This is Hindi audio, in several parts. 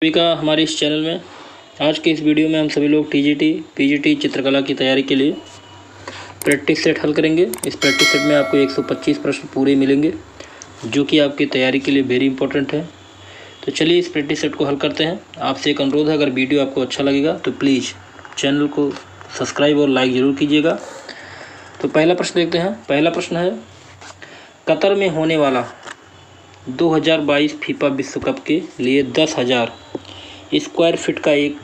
सभी का हमारे इस चैनल में। आज के इस वीडियो में हम सभी लोग टीजीटी पीजीटी चित्रकला की तैयारी के लिए प्रैक्टिस सेट हल करेंगे। इस प्रैक्टिस सेट में आपको 125 प्रश्न पूरे मिलेंगे जो कि आपकी तैयारी के लिए वेरी इंपॉर्टेंट है। तो चलिए इस प्रैक्टिस सेट को हल करते हैं। आपसे एक अनुरोध है, अगर वीडियो आपको अच्छा लगेगा तो प्लीज़ चैनल को सब्सक्राइब और लाइक ज़रूर कीजिएगा। तो पहला प्रश्न देखते हैं। पहला प्रश्न है, कतर में होने वाला 2022 फीफा विश्व कप के लिए 10,000 स्क्वायर फीट का एक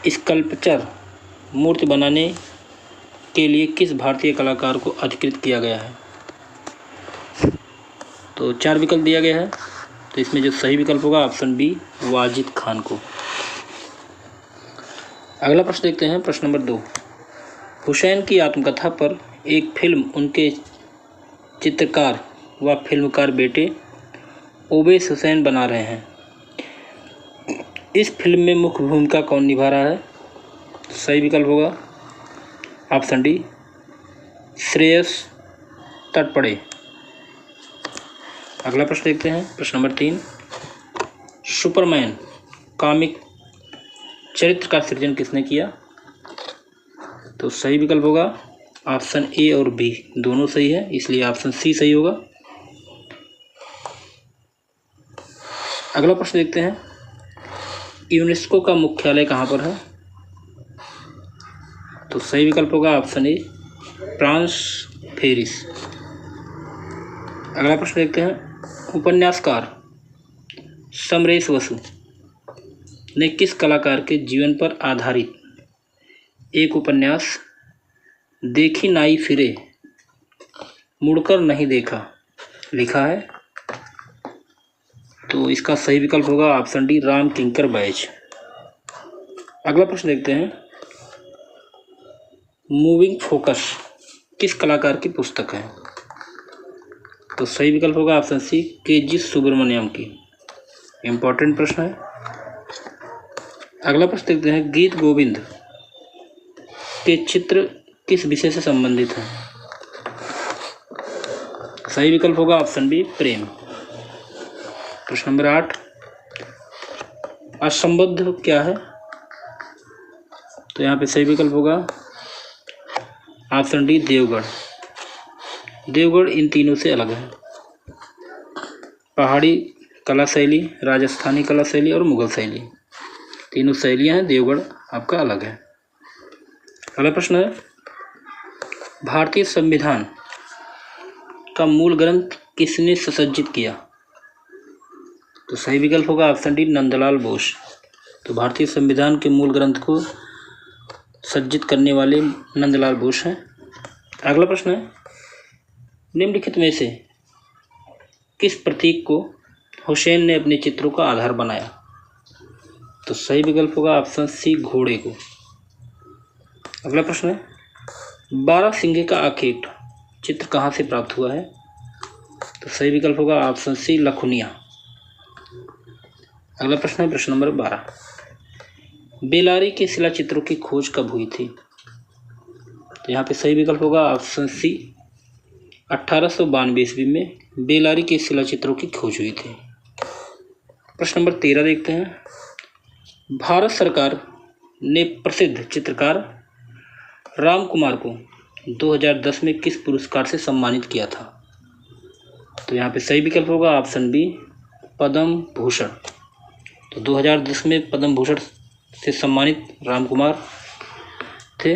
स्कल्पचर मूर्ति बनाने के लिए किस भारतीय कलाकार को अधिकृत किया गया है? तो 4 विकल्प दिया गया है। तो इसमें जो सही विकल्प होगा ऑप्शन बी, वाजिद खान को। अगला प्रश्न देखते हैं। प्रश्न नंबर 2, हुसैन की आत्मकथा पर एक फिल्म उनके चित्रकार व फिल्मकार बेटे ओवैस हुसैन बना रहे हैं। इस फिल्म में मुख्य भूमिका कौन निभा रहा है? सही विकल्प होगा ऑप्शन डी, श्रेयस तटपड़े। अगला प्रश्न देखते हैं। प्रश्न नंबर 3, सुपरमैन कॉमिक चरित्र का सृजन किसने किया? तो सही विकल्प होगा ऑप्शन ए और बी, दोनों सही है, इसलिए ऑप्शन सी सही होगा। अगला प्रश्न देखते हैं। यूनेस्को का मुख्यालय कहाँ पर है? तो सही विकल्प होगा ऑप्शन ए, फ्रांस पेरिस। अगला प्रश्न देखते हैं। उपन्यासकार समरेश बसु ने किस कलाकार के जीवन पर आधारित एक उपन्यास देखी नाई फिरे मुड़कर नहीं देखा लिखा है? तो इसका सही विकल्प होगा ऑप्शन डी, राम किंकर बैज। अगला प्रश्न देखते हैं। मूविंग फोकस किस कलाकार की पुस्तक है? तो सही विकल्प होगा ऑप्शन सी, के.जी. सुब्रमण्यम की। इंपॉर्टेंट प्रश्न है। अगला प्रश्न देखते हैं। गीत गोविंद के चित्र किस विषय से संबंधित है? सही विकल्प होगा ऑप्शन बी, प्रेम। प्रश्न नंबर 8, असंबद्ध क्या है? तो यहाँ पे सही विकल्प होगा ऑप्शन डी, देवगढ़। देवगढ़ इन तीनों से अलग है। पहाड़ी कला शैली, राजस्थानी कला शैली और मुगल शैली, तीनों शैलियाँ हैं, देवगढ़ आपका अलग है। अगला प्रश्न है, भारतीय संविधान का मूल ग्रंथ किसने सुसज्जित किया? तो सही विकल्प होगा ऑप्शन डी, नंदलाल बोस। तो भारतीय संविधान के मूल ग्रंथ को सज्जित करने वाले नंदलाल बोस हैं। अगला प्रश्न है, निम्नलिखित में से किस प्रतीक को हुसैन ने अपने चित्रों का आधार बनाया? तो सही विकल्प होगा ऑप्शन सी, घोड़े को। अगला प्रश्न है, 12 सिंगे का आखेट चित्र कहाँ से प्राप्त हुआ है? तो सही विकल्प होगा ऑप्शन सी, लखुनिया। अगला प्रश्न है प्रश्न नंबर 12, बेलारी के शिला चित्रों की खोज कब हुई थी? तो यहाँ पे सही विकल्प होगा ऑप्शन सी, 1892 ईस्वी में बेलारी के शिला चित्रों की खोज हुई थी। प्रश्न नंबर 13 देखते हैं। भारत सरकार ने प्रसिद्ध चित्रकार राम कुमार को 2010 में किस पुरस्कार से सम्मानित किया था? तो यहाँ पे सही विकल्प होगा ऑप्शन बी, पद्म भूषण। तो 2010 में पद्म भूषण से सम्मानित राम कुमार थे।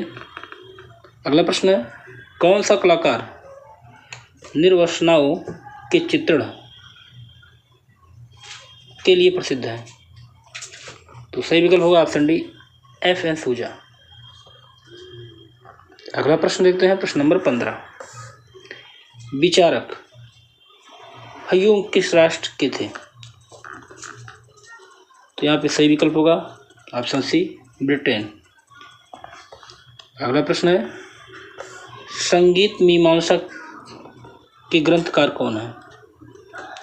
अगला प्रश्न है, कौन सा कलाकार निर्वासनाओं के चित्रण के लिए प्रसिद्ध है? तो सही विकल्प होगा ऑप्शन डी, F.N. सूजा। अगला प्रश्न देखते हैं। प्रश्न नंबर 15, विचारक ह्यूम किस राष्ट्र के थे? तो यहाँ पे सही विकल्प होगा ऑप्शन सी, ब्रिटेन। अगला प्रश्न है, संगीत मीमांसा के ग्रंथकार कौन है?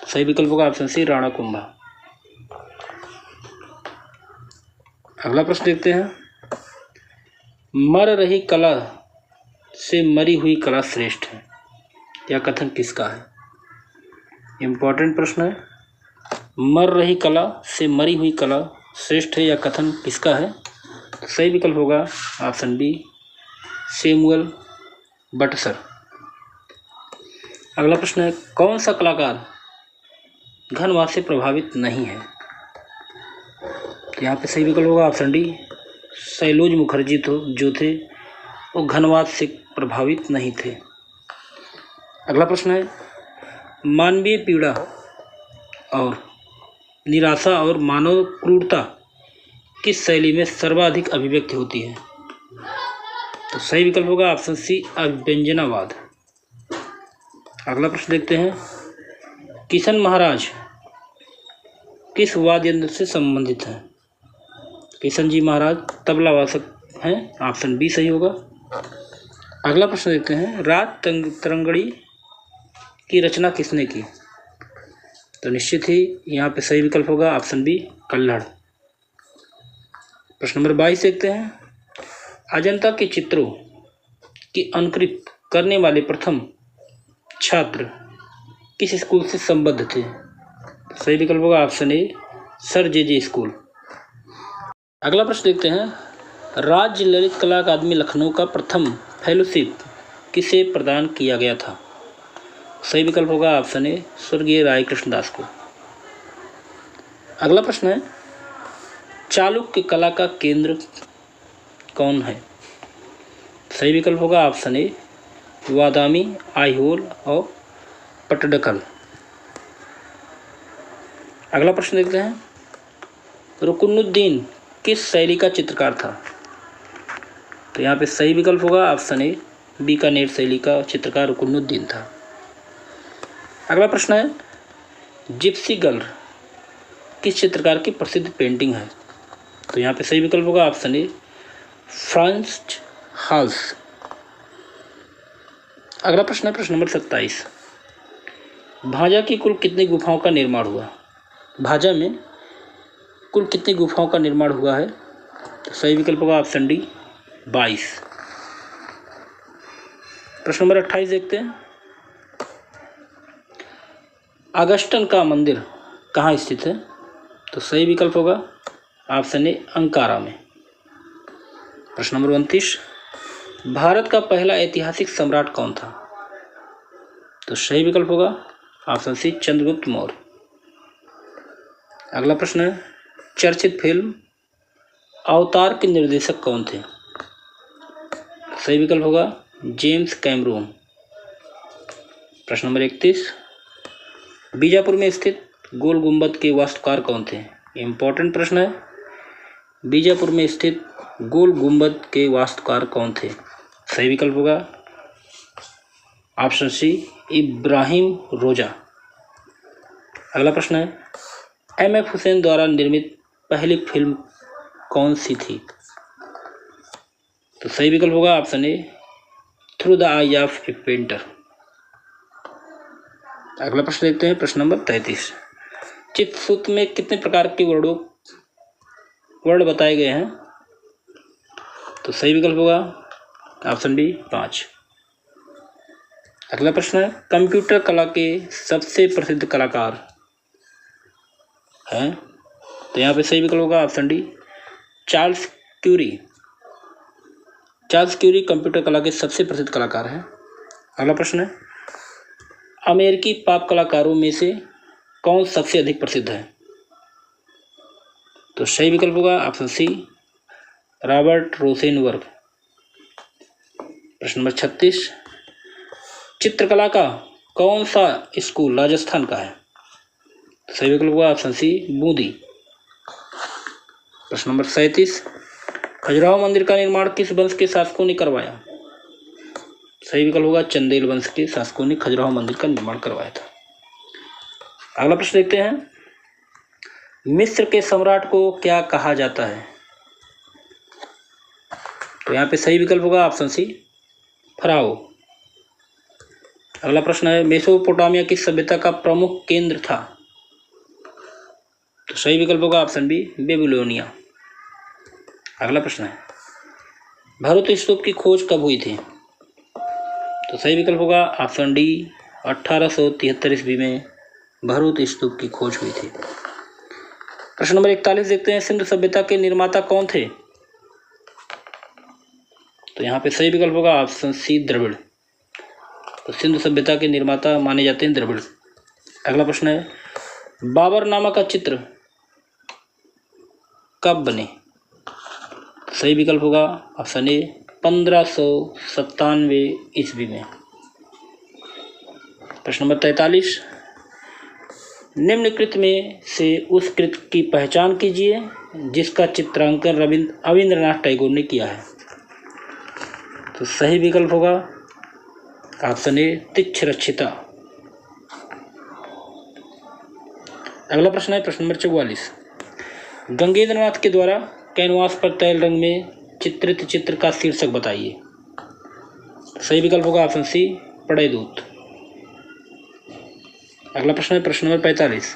सही विकल्प होगा ऑप्शन सी, राणा कुंभा। अगला प्रश्न देखते हैं, मर रही कला से मरी हुई कला श्रेष्ठ है, यह कथन किसका है? इंपॉर्टेंट प्रश्न है। मर रही कला से मरी हुई कला श्रेष्ठ है, या कथन किसका है? तो सही विकल्प होगा ऑप्शन बी, सैमुअल बटसर। अगला प्रश्न है, कौन सा कलाकार घनवाद से प्रभावित नहीं है? तो यहाँ पे सही विकल्प होगा ऑप्शन डी, शैलोज मुखर्जी जो थे वो घनवाद से प्रभावित नहीं थे। अगला प्रश्न है, मानवीय पीड़ा और निराशा और मानव क्रूरता किस शैली में सर्वाधिक अभिव्यक्त होती है? तो सही विकल्प होगा ऑप्शन सी, अव्यंजनावाद। अगला प्रश्न देखते हैं, किशन महाराज किस वाद्य यंत्र से संबंधित हैं? किशन जी महाराज तबला वादक हैं, ऑप्शन बी सही होगा। अगला प्रश्न देखते हैं, राज तरंगड़ी की रचना किसने की? तो निश्चित ही यहाँ पे सही विकल्प होगा ऑप्शन बी, कल्हड़। प्रश्न नंबर 22 देखते हैं, अजंता के चित्रों की अनुकृत करने वाले प्रथम छात्र किस स्कूल से संबद्ध थे? सही विकल्प होगा option A, sir J school. अगला प्रश्न देखते हैं, राज्य ललित कला अकादमी लखनऊ का प्रथम फेलोशिप किसे प्रदान किया गया था? सही विकल्प होगा ऑप्शन ए, स्वर्गीय राय कृष्णदास को। अगला प्रश्न है, चालुक्य कला का केंद्र कौन है? सही विकल्प होगा ऑप्शन ए, वादामी, आईहोल और पट्टडकल। अगला प्रश्न देखते हैं, रुकनुद्दीन किस शैली का चित्रकार था? तो यहाँ पे सही विकल्प होगा ऑप्शन ए, बीकानेर शैली का चित्रकार रुकनुद्दीन था। अगला प्रश्न है, जिप्सी गर्ल किस चित्रकार की प्रसिद्ध पेंटिंग है? तो यहाँ पे सही विकल्प होगा ऑप्शन ए, फ्रांस हाल्स। अगला प्रश्न है प्रश्न नंबर 27, भाजा की कुल कितनी गुफाओं का निर्माण हुआ? भाजा में कुल कितनी गुफाओं का निर्माण हुआ है? तो सही विकल्प होगा ऑप्शन डी, 22। प्रश्न नंबर 28 देखते हैं, अगस्टन का मंदिर कहाँ स्थित है? तो सही विकल्प होगा ऑप्शन ए, अंकारा में। प्रश्न नंबर 29, भारत का पहला ऐतिहासिक सम्राट कौन था? तो सही विकल्प होगा ऑप्शन सी, चंद्रगुप्त मौर्य। अगला प्रश्न है, चर्चित फिल्म अवतार के निर्देशक कौन थे? सही विकल्प होगा जेम्स कैमरून। प्रश्न नंबर 31, बीजापुर में स्थित गोल गुंबद के वास्तुकार कौन थे? इंपॉर्टेंट प्रश्न है, बीजापुर में स्थित गोल गुंबद के वास्तुकार कौन थे? सही विकल्प होगा ऑप्शन सी, इब्राहिम रोजा। अगला प्रश्न है, एम.एफ. हुसैन द्वारा निर्मित पहली फिल्म कौन सी थी? तो सही विकल्प होगा option A, through the I of A painter. अगला प्रश्न देखते हैं प्रश्न नंबर 33, चित्रसूत्र में कितने प्रकार के वर्ण बताए गए हैं? तो सही विकल्प होगा ऑप्शन बी, 5। अगला प्रश्न है, कंप्यूटर कला के सबसे प्रसिद्ध कलाकार हैं? तो यहाँ पे सही विकल्प होगा option D, Charles Curie. Charles Curie computer कला के सबसे प्रसिद्ध कलाकार हैं। अगला प्रश्न है, अमेरिकी पॉप कलाकारों में से कौन सबसे अधिक प्रसिद्ध है? तो सही विकल्प होगा ऑप्शन सी, रॉबर्ट रोसेनबर्ग। प्रश्न नंबर 36, चित्रकला का कौन सा स्कूल राजस्थान का है? सही विकल्प होगा ऑप्शन सी, बूंदी। प्रश्न नंबर 37, खजुराहो मंदिर का निर्माण किस वंश के शासकों ने करवाया? सही विकल्प होगा चंदेल वंश के शासकों ने खजुराहो मंदिर का निर्माण करवाया था। अगला प्रश्न देखते हैं, मिस्र के सम्राट को क्या कहा जाता है? तो यहाँ पे सही विकल्प होगा ऑप्शन सी, फराओ। अगला प्रश्न है, मेसोपोटामिया की सभ्यता का प्रमुख केंद्र था? तो सही विकल्प होगा ऑप्शन बी, बेबीलोनिया। अगला प्रश्न है, भरूच स्तूप की खोज कब हुई थी? तो सही विकल्प होगा ऑप्शन डी, 1873 ईस्वी में भरूच स्तूप की खोज हुई थी। प्रश्न नंबर 41 देखते हैं, सिंधु सभ्यता के निर्माता कौन थे? तो यहाँ पे सही विकल्प होगा ऑप्शन सी द्रविड़। तो सिंधु सभ्यता के निर्माता माने जाते हैं द्रविड़। अगला प्रश्न है, बाबरनामा का चित्र कब बने? सही विकल्प होगा ऑप्शन ए 1597 ईस्वी में। प्रश्न नंबर 43, निम्नलिखित में से उस कृति की पहचान कीजिए जिसका चित्रांकन रविंद्रनाथ टैगोर ने किया है। तो सही विकल्प होगा ऑप्शन ए तिच्छरक्षिता। अगला प्रश्न है प्रश्न नंबर 44, गंगेंद्रनाथ के द्वारा कैनवास पर तैल रंग में चित्रित चित्र का शीर्षक बताइए। सही विकल्प होगा ऑप्शन सी पड़े दूत। अगला प्रश्न है प्रश्न नंबर 45,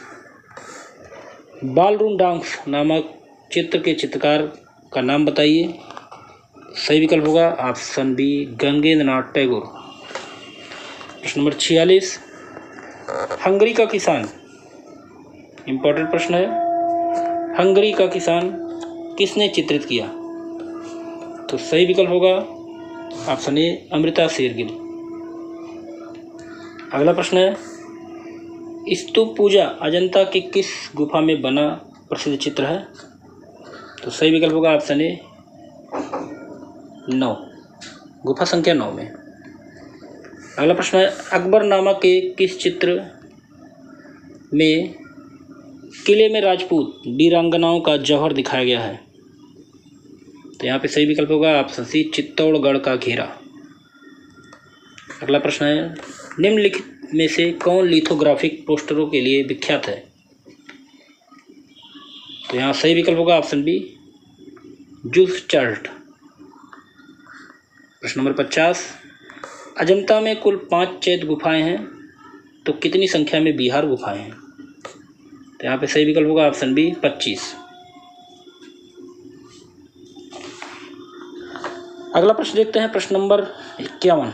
बालरूम डांस नामक चित्र के चित्रकार का नाम बताइए। सही विकल्प होगा ऑप्शन बी गंगेंद्रनाथ टैगोर। प्रश्न नंबर 46, हंगरी का किसान, इंपॉर्टेंट प्रश्न है, हंगरी का किसान किसने चित्रित किया? तो सही विकल्प होगा ऑप्शन ए अमृता शेरगिल। अगला प्रश्न है, स्तूप पूजा अजंता की किस गुफा में बना प्रसिद्ध चित्र है? तो सही विकल्प होगा ऑप्शन ए 9, गुफा संख्या 9 में। अगला प्रश्न है, अकबरनामा के किस चित्र में किले में राजपूत वीरांगनाओं का जौहर दिखाया गया है? तो यहाँ पे सही विकल्प होगा ऑप्शन सी चित्तौड़गढ़ का घेरा। अगला प्रश्न है, निम्नलिखित में से कौन लिथोग्राफिक पोस्टरों के लिए विख्यात है? तो यहाँ सही विकल्प होगा ऑप्शन बी जुल्फ चार्ट। प्रश्न नंबर 50, अजंता में कुल 5 चैत्य गुफाएं हैं तो कितनी संख्या में बिहार गुफाएं हैं? तो यहाँ पे सही विकल्प होगा ऑप्शन बी 25। अगला प्रश्न देखते हैं प्रश्न नंबर 51,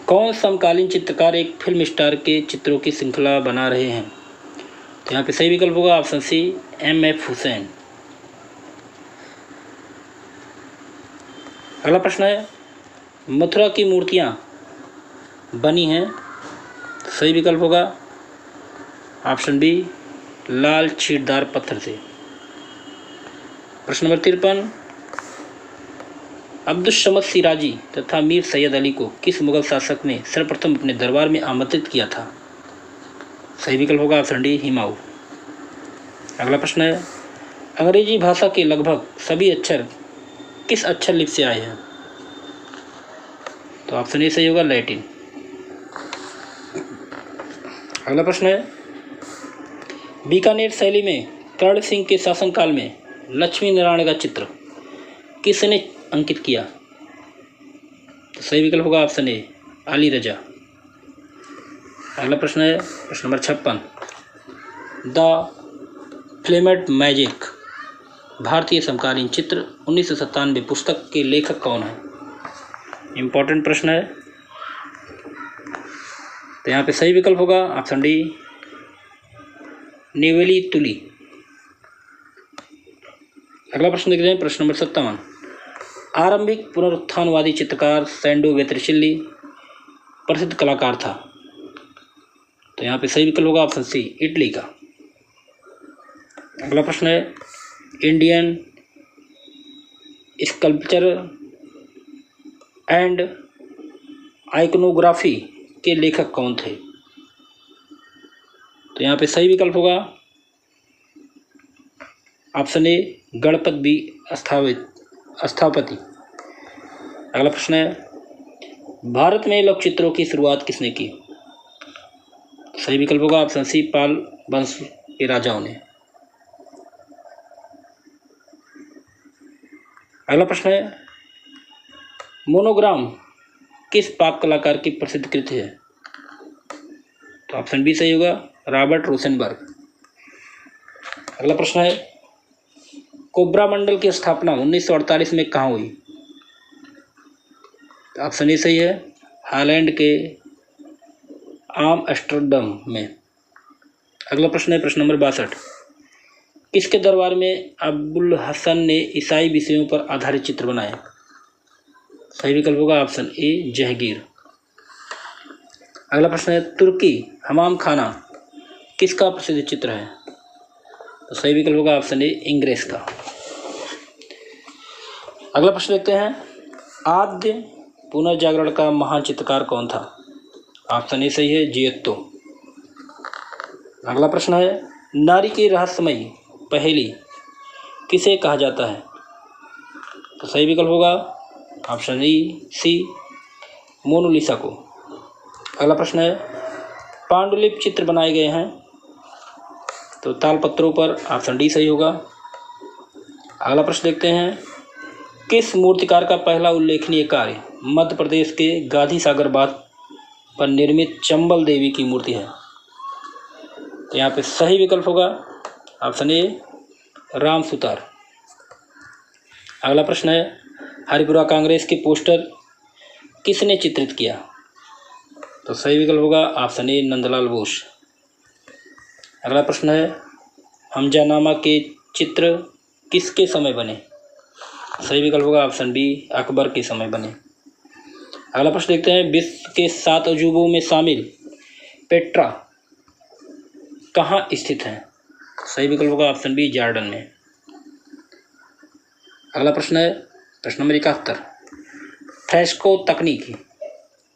कौन समकालीन चित्रकार एक फिल्म स्टार के चित्रों की श्रृंखला बना रहे हैं? तो यहाँ पे सही विकल्प होगा ऑप्शन सी M.F. हुसैन। अगला प्रश्न है, मथुरा की मूर्तियाँ बनी हैं, सही विकल्प होगा ऑप्शन बी लाल छींटदार पत्थर से। प्रश्न नंबर 53, अब्दुस्समद सिराजी तथा मीर सैयद अली को किस मुगल शासक ने सर्वप्रथम अपने दरबार में आमंत्रित किया था? सही विकल्प होगा ऑप्शन डी हिमायू। अगला प्रश्न है, अंग्रेजी भाषा के लगभग सभी अक्षर किस अक्षर लिपि से आए हैं? तो ऑप्शन ए सही होगा लैटिन। अगला प्रश्न है, बीकानेर शैली में कर्ण सिंह के शासनकाल में लक्ष्मी नारायण का चित्र किसने अंकित किया? तो सही विकल्प होगा ऑप्शन ए अली रजा। अगला प्रश्न है प्रश्न नंबर 56, द फ्लेमेड मैजिक भारतीय समकालीन चित्र 1997 पुस्तक के लेखक कौन है? इम्पोर्टेंट प्रश्न है। तो यहाँ पे सही विकल्प होगा ऑप्शन डी नेवेली तुली। अगला प्रश्न देखते हैं प्रश्न नंबर 57, आरंभिक पुनरुत्थानवादी चित्रकार सैंडो वेत्रिचिल्ली प्रसिद्ध कलाकार था। तो यहाँ पे सही विकल्प होगा ऑप्शन सी इटली का। अगला प्रश्न है, इंडियन स्कल्पचर एंड आइकनोग्राफी के लेखक कौन थे? तो यहाँ पे सही विकल्प होगा ऑप्शन ए गणपत बी स्थापति। अगला प्रश्न है, भारत में लोक चित्रों की शुरुआत किसने की? सही विकल्प होगा ऑप्शन सी पाल वंश के राजाओं ने। अगला प्रश्न है, मोनोग्राम किस पाप कलाकार की प्रसिद्ध कृति है? तो ऑप्शन बी सही होगा रॉबर्ट रोसेनबर्ग। अगला प्रश्न है, कोब्रा मंडल की स्थापना 1948 में कहाँ हुई? तो ऑप्शन ए सही है हालैंड के आमस्टरडम में। अगला प्रश्न है प्रश्न नंबर 62। किसके दरबार में अबुल हसन ने ईसाई विषयों पर आधारित चित्र बनाए? सही विकल्प होगा ऑप्शन ए जहांगीर। अगला प्रश्न है तुर्की हमाम खाना किसका प्रसिद्ध चित्र है? तो सही विकल्प होगा ऑप्शन ए इंग्रेस का। अगला प्रश्न देखते हैं आद्य पुनर्जागरण का महान चित्रकार कौन था? ऑप्शन ए सही है जियोत्तो। अगला प्रश्न है नारी की रहस्यमयी पहेली किसे कहा जाता है? तो सही विकल्प होगा ऑप्शन ई सी मोनालिसा को। अगला प्रश्न है पांडुलिपि चित्र बनाए गए हैं तो तालपत्रों पर, ऑप्शन डी सही होगा। अगला प्रश्न देखते हैं किस मूर्तिकार का पहला उल्लेखनीय कार्य मध्य प्रदेश के गांधी सागर बांध पर निर्मित चंबल देवी की मूर्ति है? तो यहाँ पे सही विकल्प होगा ऑप्शन ए राम सुतार। अगला प्रश्न है हरिपुरा कांग्रेस के पोस्टर किसने चित्रित किया? तो सही विकल्प होगा ऑप्शन ए नंदलाल बोस। अगला प्रश्न है हमजानामा के चित्र किसके समय बने? सही विकल्प होगा ऑप्शन बी अकबर के समय बने। अगला प्रश्न देखते हैं विश्व के 7 अजूबों में शामिल पेट्रा कहाँ स्थित है? सही विकल्प होगा ऑप्शन बी जॉर्डन में। अगला प्रश्न है प्रश्न नंबर 71। फ्रेस्को तकनीक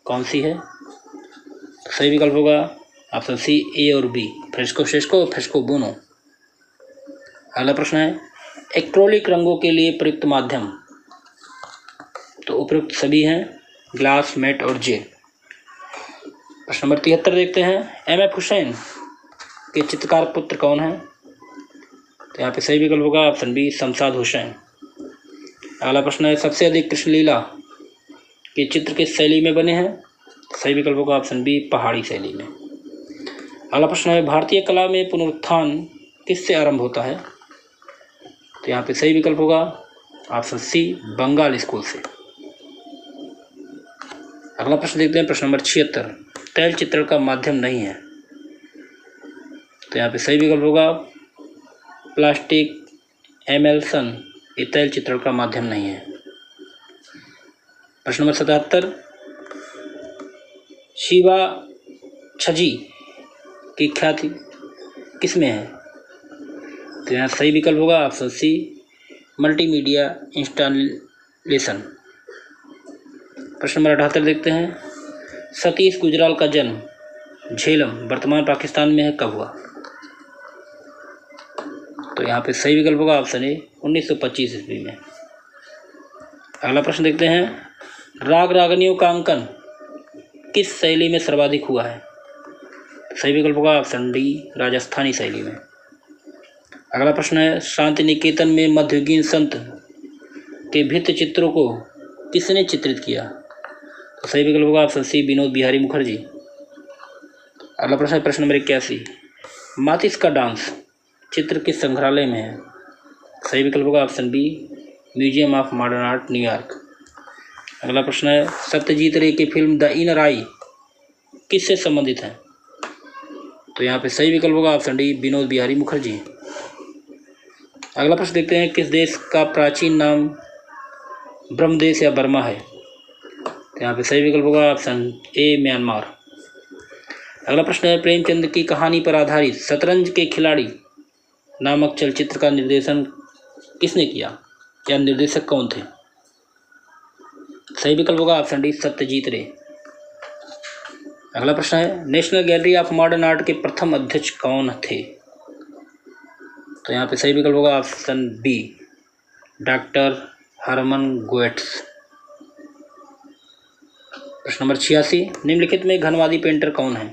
कौन सी है? सही विकल्प होगा ऑप्शन सी ए और बी फ्रेस्को शेस्को फ्रेस्को बोनो। अगला प्रश्न है एक्रोलिक रंगों के लिए प्रयुक्त माध्यम? तो उपयुक्त सभी हैं ग्लास मैट और जेल। प्रश्न नंबर 73 देखते हैं एम.एफ. हुसैन के चित्रकार पुत्र कौन है? तो यहाँ पे सही विकल्प होगा ऑप्शन बी शमशाद हुसैन। अगला प्रश्न है सबसे अधिक कृष्णलीला के चित्र किस शैली में बने हैं? सही विकल्प होगा ऑप्शन बी पहाड़ी शैली में। अगला प्रश्न है भारतीय कला में पुनरुत्थान किससे आरंभ होता है? तो यहाँ पे सही विकल्प होगा ऑप्शन सी बंगाल स्कूल से। अगला प्रश्न देखते हैं प्रश्न नंबर 76। तैल चित्रण का माध्यम नहीं है? तो यहाँ पे सही विकल्प होगा प्लास्टिक एमेल्सन ये तैल चित्रण का माध्यम नहीं है। प्रश्न नंबर 77। शिवा छजी की ख्याति किसमें है? तो यहाँ सही विकल्प होगा ऑप्शन सी मल्टीमीडिया इंस्टॉलेशन। प्रश्न नंबर 78 देखते हैं सतीश गुजराल का जन्म झेलम वर्तमान पाकिस्तान में है कब हुआ? तो यहाँ पे सही विकल्प होगा ऑप्शन ए 1925 ईस्वी में। अगला प्रश्न देखते हैं राग रागनियों का अंकन किस शैली में सर्वाधिक हुआ है? सही विकल्प होगा ऑप्शन डी राजस्थानी शैली में। अगला प्रश्न है शांति निकेतन में मध्ययुगीन संत के भित्ति चित्रों को किसने चित्रित किया? तो सही विकल्प होगा ऑप्शन सी विनोद बिहारी मुखर्जी। अगला प्रश्न है प्रश्न नंबर 81। मातिस का डांस चित्र किस संग्रहालय में है? सही विकल्प होगा option B museum of modern art New York. अगला प्रश्न है सत्यजीत रे की फिल्म द इनर आई किससे संबंधित है? तो यहाँ पे सही विकल्प होगा ऑप्शन डी विनोद बिहारी मुखर्जी। अगला प्रश्न देखते हैं किस देश का प्राचीन नाम ब्रह्मदेश या बर्मा है? तो यहाँ पे सही विकल्प होगा ऑप्शन ए म्यांमार। अगला प्रश्न है प्रेमचंद की कहानी पर आधारित शतरंज के खिलाड़ी नामक चलचित्र का निर्देशन किसने किया या निर्देशक कौन थे? सही विकल्प होगा ऑप्शन डी सत्यजीत रे। अगला प्रश्न है national gallery of modern art के प्रथम अध्यक्ष कौन थे? तो यहाँ पे सही विकल्प होगा ऑप्शन बी डॉक्टर हरमन गोएट्स। प्रश्न नंबर 86। निम्नलिखित में घनवादी पेंटर कौन है?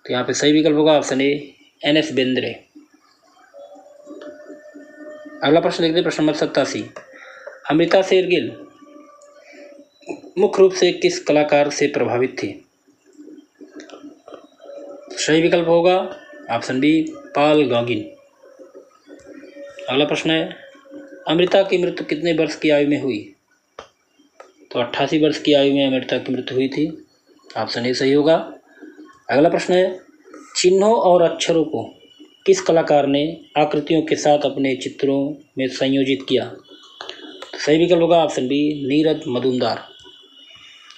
तो यहाँ पे सही विकल्प होगा ऑप्शन ए एन.एस. बेंद्रे। अगला प्रश्न देखते हैं प्रश्न नंबर 87। अमृता शेरगिल मुख्य रूप से किस कलाकार से प्रभावित थी? सही विकल्प होगा ऑप्शन बी पॉल गॉगिन। अगला प्रश्न है अमृता की मृत्यु कितने वर्ष की आयु में हुई? तो 88 वर्ष की आयु में अमृता की मृत्यु हुई थी। ऑप्शन ए सही होगा। अगला प्रश्न है, चिन्हों और अक्षरों को किस कलाकार ने आकृतियों के साथ अपने चित्रों में संयोजित किया? तो सही विकल्प होगा ऑप्शन बी, नीरद मजूमदार।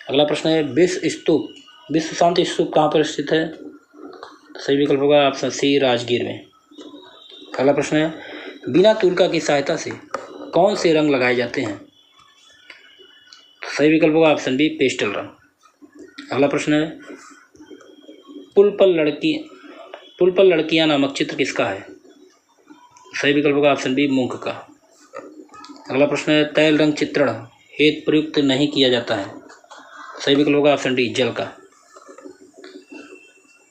अगला प्रश्न है, विश्व शांति स्तूप कहाँ पर स्थित है? तो सही विकल्प होगा ऑप्शन सी, राजगीर में। अगला प्रश्न है, बिना तुलका की सहायता से कौन से रंग लगाए जाते हैं? तो सही विकल्प होगा ऑप्शन बी, पेस्टल रंग। अगला प्रश्न है, पुल पर लड़कियां नामक चित्र किसका है? सही विकल्प होगा ऑप्शन बी, मुंक का। अगला प्रश्न है, तैल रंग चित्रण हेतु प्रयुक्त नहीं किया जाता है। सही विकल्प होगा ऑप्शन डी, जल का।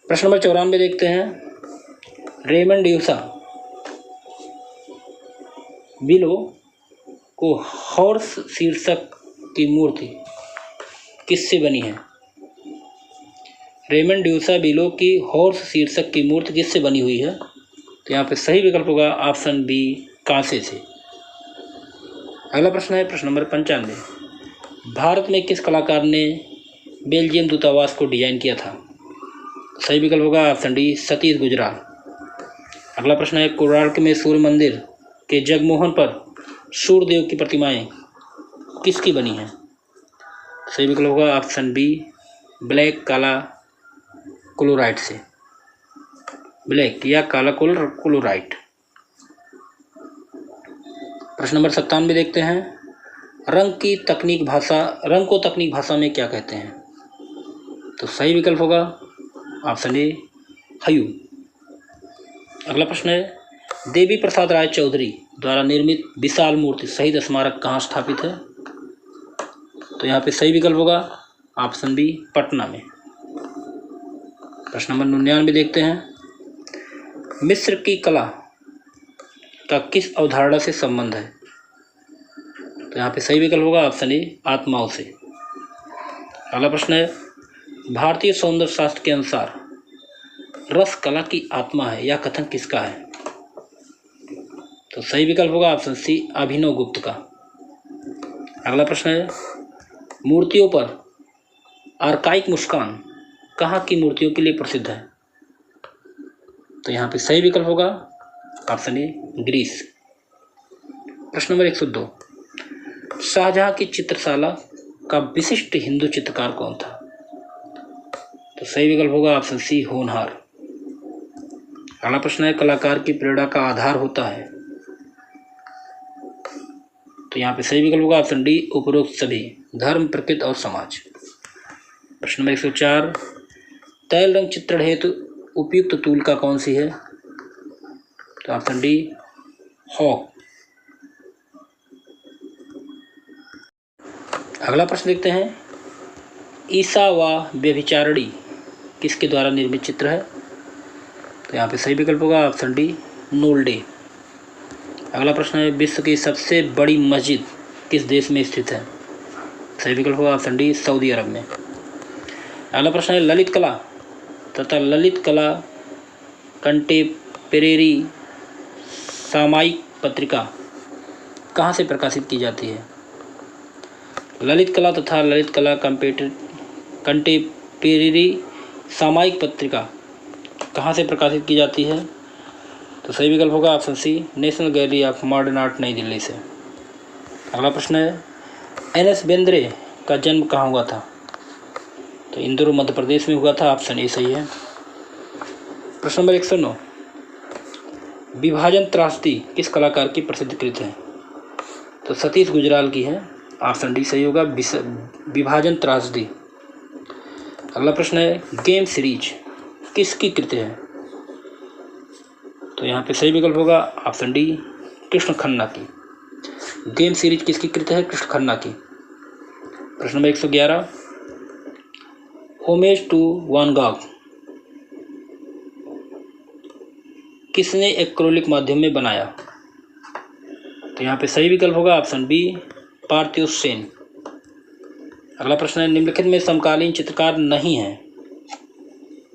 प्रश्न नंबर 94 देखते हैं, रेमंड ड्यूसा बिलो को हॉर्स शीर्षक की मूर्ति किससे बनी है? रेमंड ड्यूसा बिलो की हॉर्स शीर्षक की मूर्ति किससे बनी हुई है? तो यहाँ पे सही विकल्प होगा ऑप्शन बी, कांसे से। अगला प्रश्न है प्रश्न नंबर 95, भारत में किस कलाकार ने बेल्जियम दूतावास को डिजाइन किया था? सही विकल्प होगा ऑप्शन डी, सतीश गुजराल। अगला प्रश्न है, कोणार्क में सूर्य मंदिर के जगमोहन पर सूर्यदेव की प्रतिमाएं किसकी बनी हैं? सही विकल्प होगा ऑप्शन बी, ब्लैक काला क्लोराइट से, ब्लैक या काला क्लोराइट। प्रश्न नंबर 97 देखते हैं, रंग को तकनीक भाषा में क्या कहते हैं? तो सही विकल्प होगा ऑप्शन ए, हयू। अगला प्रश्न है, देवी प्रसाद राय चौधरी द्वारा निर्मित विशाल मूर्ति शहीद स्मारक कहाँ स्थापित है? तो यहाँ पे सही विकल्प होगा ऑप्शन बी, पटना में। प्रश्न नंबर 99 देखते हैं, मिस्र की कला का किस अवधारणा से संबंध है? तो यहाँ पे सही विकल्प होगा ऑप्शन ए, आत्माओं से। अगला प्रश्न है, भारतीय सौंदर्य शास्त्र के अनुसार रस कला की आत्मा है, यह कथन किसका है? तो सही विकल्प होगा ऑप्शन सी, अभिनव गुप्त का। अगला प्रश्न है, मूर्तियों पर आर्काइक मुस्कान कहाँ की मूर्तियों के लिए प्रसिद्ध है? तो यहाँ पे सही विकल्प होगा ऑप्शन ए, ग्रीस। प्रश्न नंबर 102, शाहजहां की चित्रशाला का विशिष्ट हिंदू चित्रकार कौन था? तो सही विकल्प होगा ऑप्शन सी, होनहार। अगला प्रश्न है, कलाकार की प्रेरणा का आधार होता है? तो यहाँ पे सही विकल्प होगा ऑप्शन डी, उपरोक्त सभी, धर्म, प्रकृति और समाज। प्रश्न नंबर 104, तैल रंग चित्रण हेतु उपयुक्त तुलका कौन सी है? तो ऑप्शन डी, हॉक। अगला प्रश्न देखते हैं, ईसा व व्यभिचारिणी किसके द्वारा निर्मित चित्र है? तो यहाँ पे सही विकल्प होगा ऑप्शन डी, नोल्डे। अगला प्रश्न है, विश्व की सबसे बड़ी मस्जिद किस देश में स्थित है? सही विकल्प होगा ऑप्शन डी, सऊदी अरब में। अगला प्रश्न है, ललित कला तथा ललित कला कंटेम्परेरी सामयिक पत्रिका कहाँ से प्रकाशित की जाती है? ललित कला तथा ललित कला कंटेम्परेरी सामयिक पत्रिका कहाँ से प्रकाशित की जाती है? तो सही विकल्प होगा option C, national gallery of modern art, Nai Delhi से। अगला प्रश्न है, एन.एस. बेंद्रे का जन्म कहाँ हुआ था? तो इंदौर मध्य प्रदेश में हुआ था। ऑप्शन ए सही है। प्रश्न नंबर 109, विभाजन त्रासदी किस कलाकार की प्रसिद्ध कृत है? तो सतीश गुजराल की है। ऑप्शन डी सही होगा, विभाजन त्रासदी। अगला प्रश्न है, गेम सीरीज किसकी कृति है? तो यहाँ पे सही विकल्प होगा ऑप्शन डी, कृष्ण खन्ना की। गेम सीरीज किसकी कृति है? कृष्ण खन्ना की। प्रश्न number 111, homage to Van Gogh किसने एक्रोलिक माध्यम में बनाया? तो यहाँ पे सही विकल्प होगा ऑप्शन बी, पार्थिव सेन। अगला प्रश्न है, निम्नलिखित में समकालीन चित्रकार नहीं है,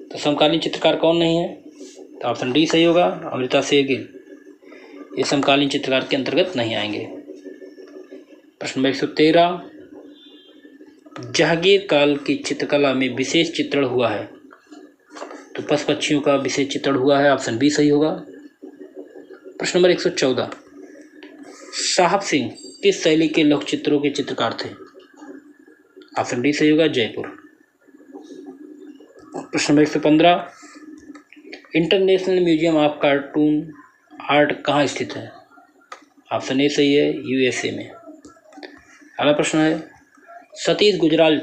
तो समकालीन चित्रकार कौन नहीं है? तो ऑप्शन डी सही होगा, अमृता शेरगिल। ये समकालीन चित्रकार के अंतर्गत नहीं आएंगे। प्रश्न नंबर 113, जहांगीर काल की चित्रकला में विशेष चित्रण हुआ है? तो पशु पक्षियों का विशेष चित्रण हुआ है, ऑप्शन बी सही होगा। प्रश्न नंबर 114, साहब सिंह किस शैली के लोक चित्रों के चित्रकार थे? ऑप्शन डी सही होगा, जयपुर। प्रश्न number 115, international museum of cartoon art कहाँ स्थित है? ऑप्शन ए सही है, यूएसए में। अगला प्रश्न है, सतीश गुजराल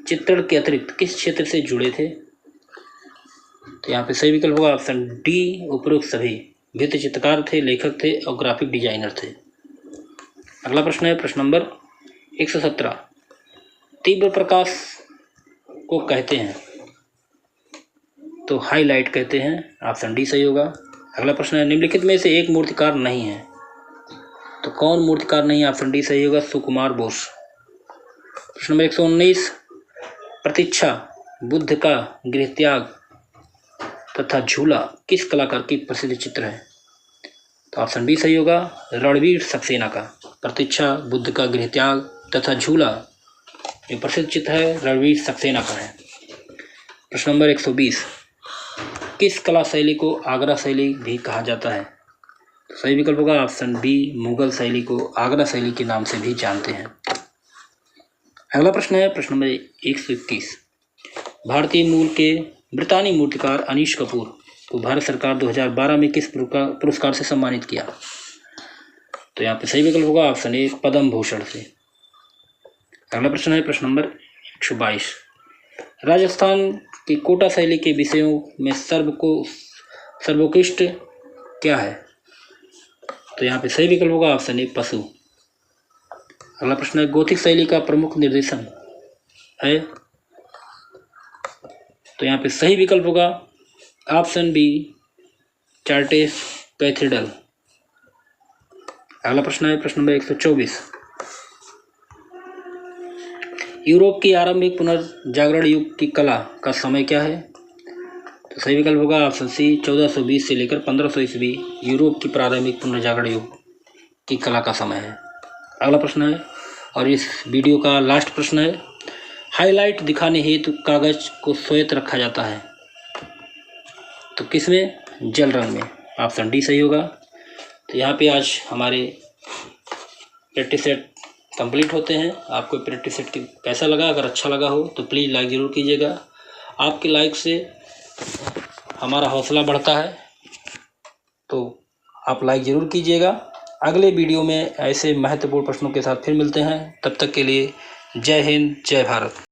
चित्रण के अतिरिक्त किस क्षेत्र से जुड़े थे? तो यहाँ पे सही विकल्प होगा ऑप्शन डी, उपरोक्त सभी। भित्ति चित्रकार थे, लेखक थे और ग्राफिक डिजाइनर थे। अगला प्रश्न है प्रश्न नंबर 117, तीव्र प्रकाश को कहते हैं? तो हाईलाइट कहते हैं, ऑप्शन डी सही होगा। अगला प्रश्न है, निम्नलिखित में से एक मूर्तिकार नहीं है, तो कौन मूर्तिकार नहीं है? ऑप्शन डी सही होगा, सुकुमार बोस। प्रश्न नंबर 119, प्रतीक्षा बुद्ध का गृहत्याग तथा झूला किस कलाकार की प्रसिद्ध चित्र है? तो ऑप्शन बी सही होगा, रणवीर सक्सेना का। प्रतीक्षा बुद्ध का गृहत्याग तथा झूला जो प्रसिद्ध चित्र है रणवीर सक्सेना का है। प्रश्न नंबर 120, किस कला शैली को आगरा शैली भी कहा जाता है? तो सही विकल्प होगा ऑप्शन बी, मुगल शैली को आगरा शैली के नाम से भी जानते हैं। अगला प्रश्न है प्रश्न नंबर 121, भारतीय मूल के ब्रितानी मूर्तिकार अनीश कपूर को भारत सरकार 2012 में किस पुरस्कार से सम्मानित किया? तो यहाँ पे सही विकल्प होगा ऑप्शन ए, पद्म भूषण से। अगला प्रश्न है प्रश्न नंबर 122, राजस्थान की कोटा शैली के विषयों में सर्वोत्कृष्ट क्या है? तो यहाँ पे सही विकल्प होगा ऑप्शन ए, पशु। अगला प्रश्न है, गोथिक शैली का प्रमुख निर्देशन है? तो यहाँ पे सही विकल्प होगा ऑप्शन बी, चार्टेस कैथेड्रल। अगला प्रश्न है प्रश्न नंबर 124, यूरोप की आरंभिक पुनर्जागरण युग की कला का समय क्या है? तो सही विकल्प होगा ऑप्शन सी, 1420 से लेकर 1500 ईस्वी यूरोप की प्रारंभिक पुनर्जागरण युग की कला का समय है। अगला प्रश्न है और इस वीडियो का लास्ट प्रश्न है, हाईलाइट दिखाने हेतु कागज को श्वेत रखा जाता है, तो किसमें? जल रंग में। ऑप्शन डी सही होगा। तो यहाँ पे आज हमारे प्रैक्टिस सेट कंप्लीट होते हैं। आपको प्रैक्टिस सेट कैसा लगा? अगर अच्छा लगा हो तो प्लीज़ लाइक ज़रूर कीजिएगा। आपके लाइक से हमारा हौसला बढ़ता है, तो आप लाइक ज़रूर कीजिएगा। अगले वीडियो में ऐसे महत्वपूर्ण प्रश्नों के साथ फिर मिलते हैं। तब तक के लिए जय हिंद, जय भारत।